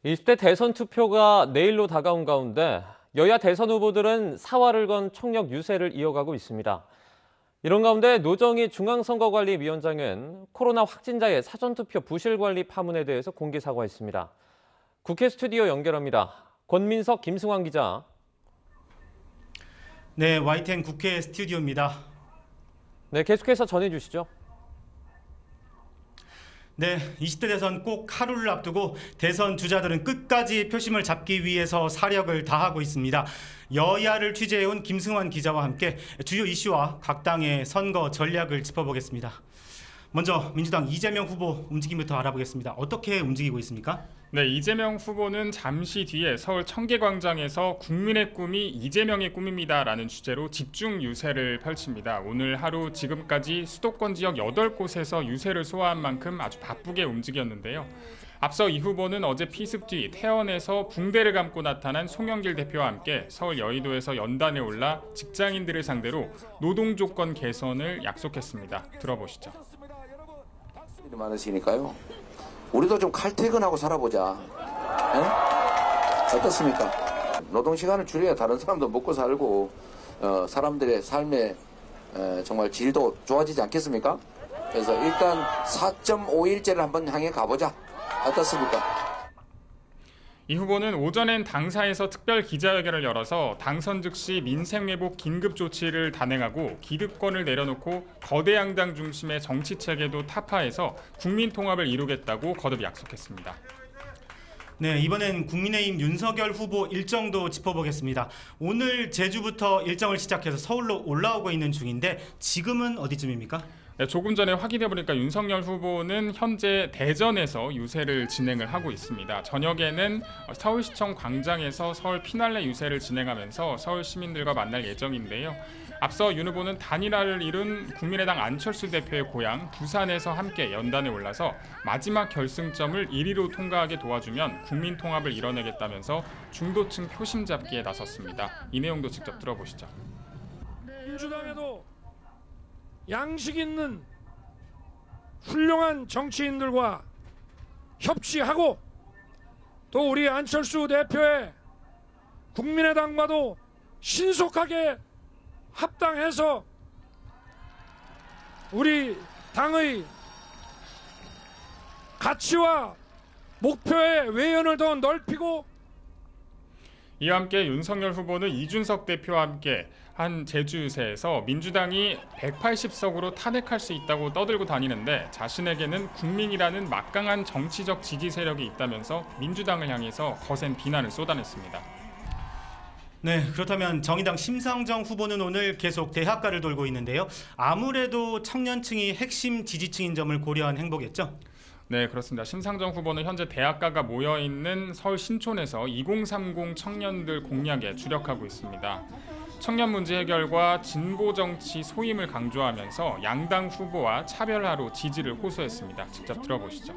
20대 대선 투표가 내일로 다가온 가운데 여야 대선 후보들은 사활을 건 총력 유세를 이어가고 있습니다. 이런 가운데 노정희 중앙선거관리위원장은 코로나 확진자의 사전투표 부실관리 파문에 대해서 공개 사과했습니다. 국회 스튜디오 연결합니다. 권민석, 김승환 기자. 네, YTN 국회 스튜디오입니다. 네, 계속해서 전해주시죠. 네, 20대 대선 꼭 하루를 앞두고 대선 주자들은 끝까지 표심을 잡기 위해서 사력을 다하고 있습니다. 여야를 취재해온 김승환 기자와 함께 주요 이슈와 각 당의 선거 전략을 짚어보겠습니다. 먼저 민주당 이재명 후보 움직임부터 알아보겠습니다. 어떻게 움직이고 있습니까? 네, 이재명 후보는 잠시 뒤에 서울 청계광장에서 국민의 꿈이 이재명의 꿈입니다라는 주제로 집중 유세를 펼칩니다. 오늘 하루 지금까지 수도권 지역 8곳에서 유세를 소화한 만큼 아주 바쁘게 움직였는데요. 앞서 이 후보는 어제 피습 뒤 태원에서 붕대를 감고 나타난 송영길 대표와 함께 서울 여의도에서 연단에 올라 직장인들을 상대로 노동 조건 개선을 약속했습니다. 들어보시죠. 많으시니까요. 우리도 좀 칼퇴근하고 살아보자. 에? 어떻습니까? 노동시간을 줄여야 다른 사람도 먹고 살고 사람들의 삶의 정말 질도 좋아지지 않겠습니까? 그래서 일단 4.5일제를 한번 향해 가보자. 어떻습니까? 이 후보는 오전엔 당사에서 특별 기자회견을 열어서 당선 즉시 민생회복 긴급 조치를 단행하고 기득권을 내려놓고 거대 양당 중심의 정치체계도 타파해서 국민 통합을 이루겠다고 거듭 약속했습니다. 네, 이번엔 국민의힘 윤석열 후보 일정도 짚어보겠습니다. 오늘 제주부터 일정을 시작해서 서울로 올라오고 있는 중인데 지금은 어디쯤입니까? 네, 조금 전에 확인해보니까 윤석열 후보는 현재 대전에서 유세를 진행을 하고 있습니다. 저녁에는 서울시청 광장에서 서울 피날레 유세를 진행하면서 서울 시민들과 만날 예정인데요. 앞서 윤 후보는 단일화를 이룬 국민의당 안철수 대표의 고향 부산에서 함께 연단에 올라서 마지막 결승점을 1위로 통과하게 도와주면 국민 통합을 이뤄내겠다면서 중도층 표심 잡기에 나섰습니다. 이 내용도 직접 들어보시죠. 민주당에도 양식 있는 훌륭한 정치인들과 협치하고 또 우리 안철수 대표의 국민의당과도 신속하게 합당해서 우리 당의 가치와 목표의 외연을 더 넓히고 이와 함께 윤석열 후보는 이준석 대표와 함께 한 제주 유세에서 민주당이 180석으로 탄핵할 수 있다고 떠들고 다니는데 자신에게는 국민이라는 막강한 정치적 지지 세력이 있다면서 민주당을 향해서 거센 비난을 쏟아냈습니다. 네, 그렇다면 정의당 심상정 후보는 오늘 계속 대학가를 돌고 있는데요. 아무래도 청년층이 핵심 지지층인 점을 고려한 행보겠죠? 네, 그렇습니다. 심상정 후보는 현재 대학가가 모여있는 서울 신촌에서 2030 청년들 공략에 주력하고 있습니다. 청년 문제 해결과 진보 정치 소임을 강조하면서 양당 후보와 차별화로 지지를 호소했습니다. 직접 들어보시죠.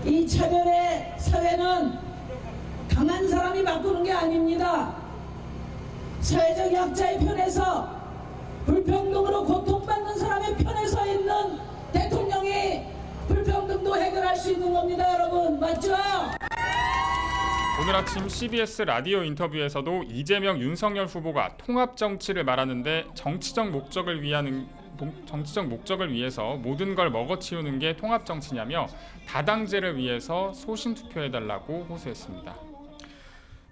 이 차별의 사회는 강한 사람이 바꾸는 게 아닙니다. 사회적 약자의 편에서 불평등으로 고통받는 사람의 편에 서 있는 대통령이 불평등도 해결할 수 있는 겁니다, 여러분. 맞죠? 오늘 아침 CBS 라디오 인터뷰에서도 이재명, 윤석열 후보가 통합 정치를 말하는데 정치적 목적을 위해서 모든 걸 먹어치우는 게 통합 정치냐며 다당제를 위해서 소신 투표해달라고 호소했습니다.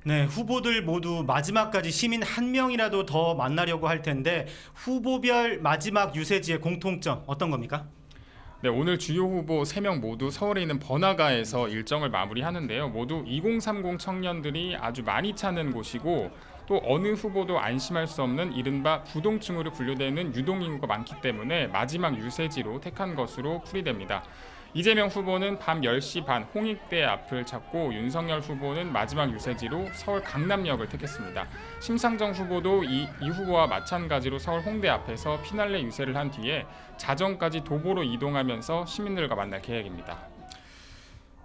네, 후보들 모두 마지막까지 시민 한 명이라도 더 만나려고 할 텐데 후보별 마지막 유세지의 공통점 어떤 겁니까? 네, 오늘 주요 후보 3명 모두 서울에 있는 번화가에서 일정을 마무리하는데요. 모두 2030 청년들이 아주 많이 찾는 곳이고 또 어느 후보도 안심할 수 없는 이른바 부동층으로 분류되는 유동인구가 많기 때문에 마지막 유세지로 택한 것으로 풀이됩니다. 이재명 후보는 밤 10시 반 홍익대 앞을 찾고 윤석열 후보는 마지막 유세지로 서울 강남역을 택했습니다. 심상정 후보도 이 후보와 마찬가지로 서울 홍대 앞에서 피날레 유세를 한 뒤에 자정까지 도보로 이동하면서 시민들과 만날 계획입니다.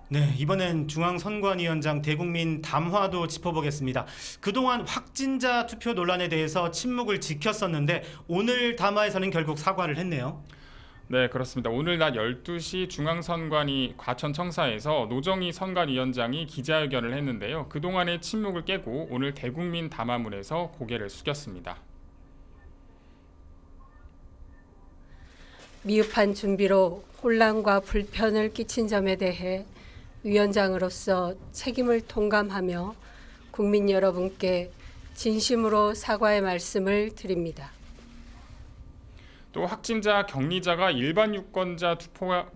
네, 이번엔 중앙선관위원장 대국민 담화도 짚어보겠습니다. 그동안 확진자 투표 논란에 대해서 침묵을 지켰었는데 오늘 담화에서는 결국 사과를 했네요. 네, 그렇습니다. 오늘 낮 12시 중앙선관위 과천청사에서 노정희 선관위원장이 기자회견을 했는데요. 그동안의 침묵을 깨고 오늘 대국민 담화문에서 고개를 숙였습니다. 미흡한 준비로 혼란과 불편을 끼친 점에 대해 위원장으로서 책임을 통감하며 국민 여러분께 진심으로 사과의 말씀을 드립니다. 또 확진자, 격리자가 일반 유권자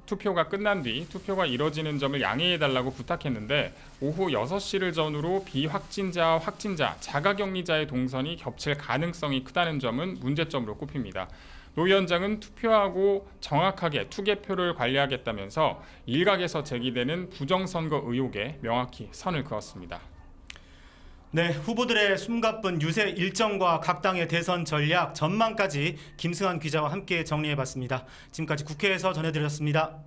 투표가 끝난 뒤 투표가 이뤄지는 점을 양해해달라고 부탁했는데 오후 6시를 전후로 비확진자와 확진자, 자가격리자의 동선이 겹칠 가능성이 크다는 점은 문제점으로 꼽힙니다. 노 위원장은 투표하고 정확하게 투개표를 관리하겠다면서 일각에서 제기되는 부정선거 의혹에 명확히 선을 그었습니다. 네, 후보들의 숨가쁜 유세 일정과 각 당의 대선 전략 전망까지 김승환 기자와 함께 정리해봤습니다. 지금까지 국회에서 전해드렸습니다.